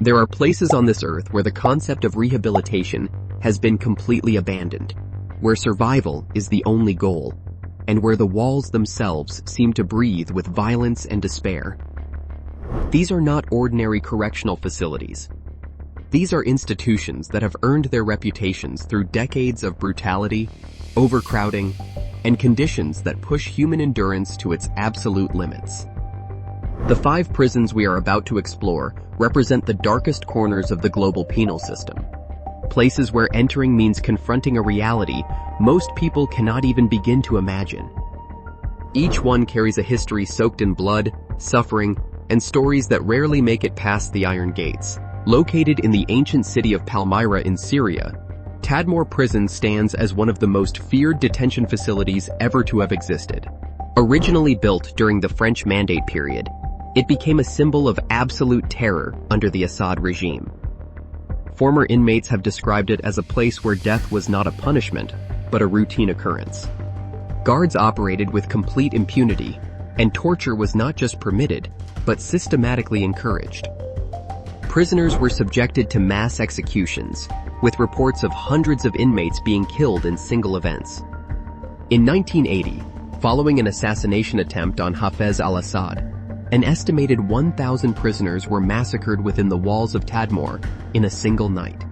There are places on this earth where the concept of rehabilitation has been completely abandoned, where survival is the only goal, and where the walls themselves seem to breathe with violence and despair. These are not ordinary correctional facilities. These are institutions that have earned their reputations through decades of brutality, overcrowding, and conditions that push human endurance to its absolute limits. The 5 prisons we are about to explore represent the darkest corners of the global penal system. Places where entering means confronting a reality most people cannot even begin to imagine. Each one carries a history soaked in blood, suffering, and stories that rarely make it past the iron gates. Located in the ancient city of Palmyra in Syria, Tadmor Prison stands as one of the most feared detention facilities ever to have existed. Originally built during the French Mandate period, it became a symbol of absolute terror under the Assad regime. Former inmates have described it as a place where death was not a punishment, but a routine occurrence. Guards operated with complete impunity, and torture was not just permitted, but systematically encouraged. Prisoners were subjected to mass executions, with reports of hundreds of inmates being killed in single events. In 1980, following an assassination attempt on Hafez al-Assad, an estimated 1,000 prisoners were massacred within the walls of Tadmor in a single night.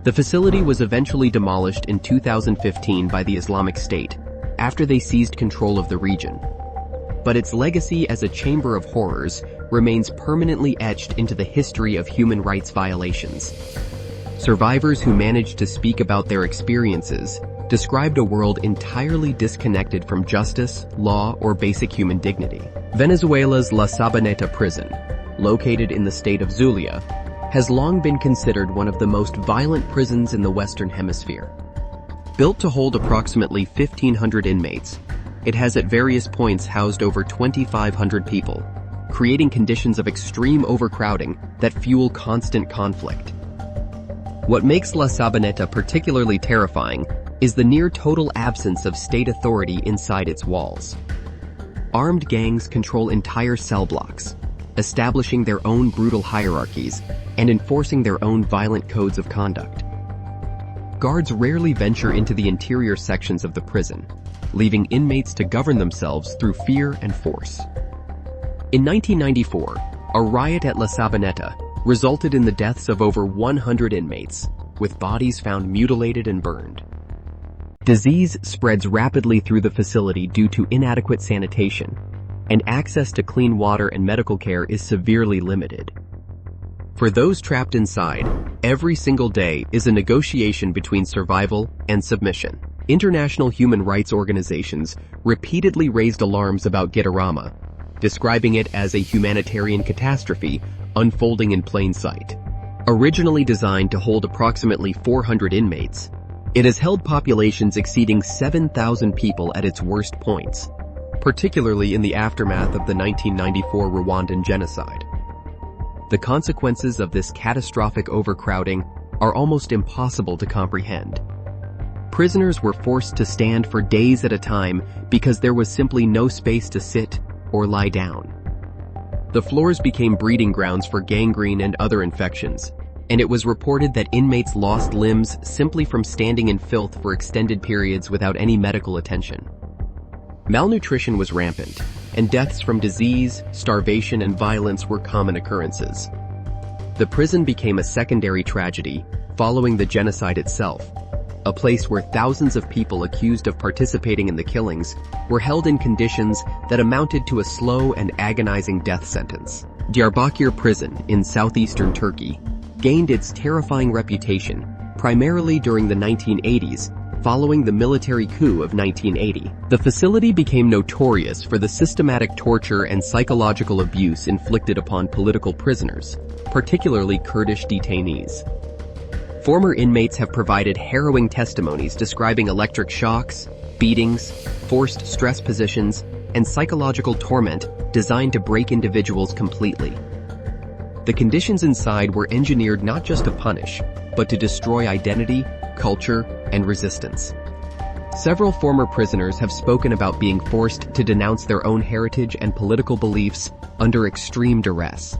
The facility was eventually demolished in 2015 by the Islamic State after they seized control of the region. But its legacy as a chamber of horrors remains permanently etched into the history of human rights violations. Survivors who managed to speak about their experiences described a world entirely disconnected from justice, law, or basic human dignity. Venezuela's La Sabaneta prison, located in the state of Zulia, has long been considered one of the most violent prisons in the Western Hemisphere. Built to hold approximately 1,500 inmates, it has at various points housed over 2,500 people, creating conditions of extreme overcrowding that fuel constant conflict. What makes La Sabaneta particularly terrifying is the near-total absence of state authority inside its walls. Armed gangs control entire cell blocks, establishing their own brutal hierarchies and enforcing their own violent codes of conduct. Guards rarely venture into the interior sections of the prison, leaving inmates to govern themselves through fear and force. In 1994, a riot at La Sabaneta resulted in the deaths of over 100 inmates, with bodies found mutilated and burned. Disease spreads rapidly through the facility due to inadequate sanitation, and access to clean water and medical care is severely limited. For those trapped inside, every single day is a negotiation between survival and submission. International human rights organizations repeatedly raised alarms about Gitarama, describing it as a humanitarian catastrophe unfolding in plain sight. Originally designed to hold approximately 400 inmates, it has held populations exceeding 7,000 people at its worst points, particularly in the aftermath of the 1994 Rwandan genocide. The consequences of this catastrophic overcrowding are almost impossible to comprehend. Prisoners were forced to stand for days at a time because there was simply no space to sit or lie down. The floors became breeding grounds for gangrene and other infections, and it was reported that inmates lost limbs simply from standing in filth for extended periods without any medical attention. Malnutrition was rampant, and deaths from disease, starvation, and violence were common occurrences. The prison became a secondary tragedy following the genocide itself, a place where thousands of people accused of participating in the killings were held in conditions that amounted to a slow and agonizing death sentence. Diyarbakir Prison in southeastern Turkey gained its terrifying reputation primarily during the 1980s following the military coup of 1980. The facility became notorious for the systematic torture and psychological abuse inflicted upon political prisoners, particularly Kurdish detainees. Former inmates have provided harrowing testimonies describing electric shocks, beatings, forced stress positions, and psychological torment designed to break individuals completely. The conditions inside were engineered not just to punish, but to destroy identity, culture, and resistance. Several former prisoners have spoken about being forced to denounce their own heritage and political beliefs under extreme duress.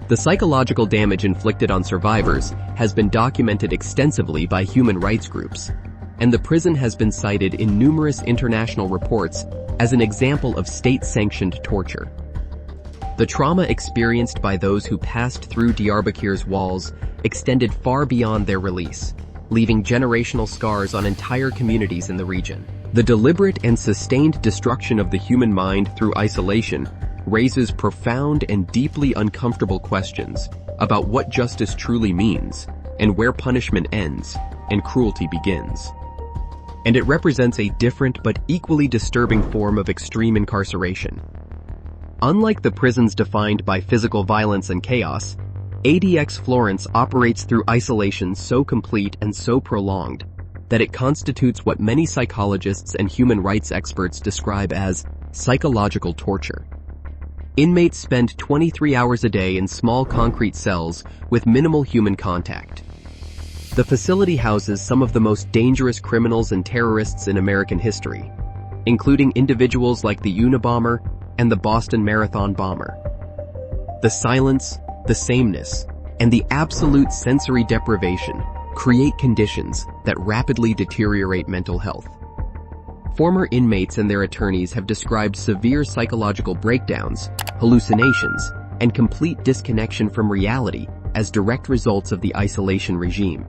The psychological damage inflicted on survivors has been documented extensively by human rights groups, and the prison has been cited in numerous international reports as an example of state-sanctioned torture. The trauma experienced by those who passed through Diyarbakir's walls extended far beyond their release, leaving generational scars on entire communities in the region. The deliberate and sustained destruction of the human mind through isolation raises profound and deeply uncomfortable questions about what justice truly means and where punishment ends and cruelty begins. And it represents a different but equally disturbing form of extreme incarceration. Unlike the prisons defined by physical violence and chaos, ADX Florence operates through isolation so complete and so prolonged that it constitutes what many psychologists and human rights experts describe as psychological torture. Inmates spend 23 hours a day in small concrete cells with minimal human contact. The facility houses some of the most dangerous criminals and terrorists in American history, including individuals like the Unabomber and the Boston Marathon bomber. The silence, the sameness, and the absolute sensory deprivation create conditions that rapidly deteriorate mental health. Former inmates and their attorneys have described severe psychological breakdowns, hallucinations, and complete disconnection from reality as direct results of the isolation regime.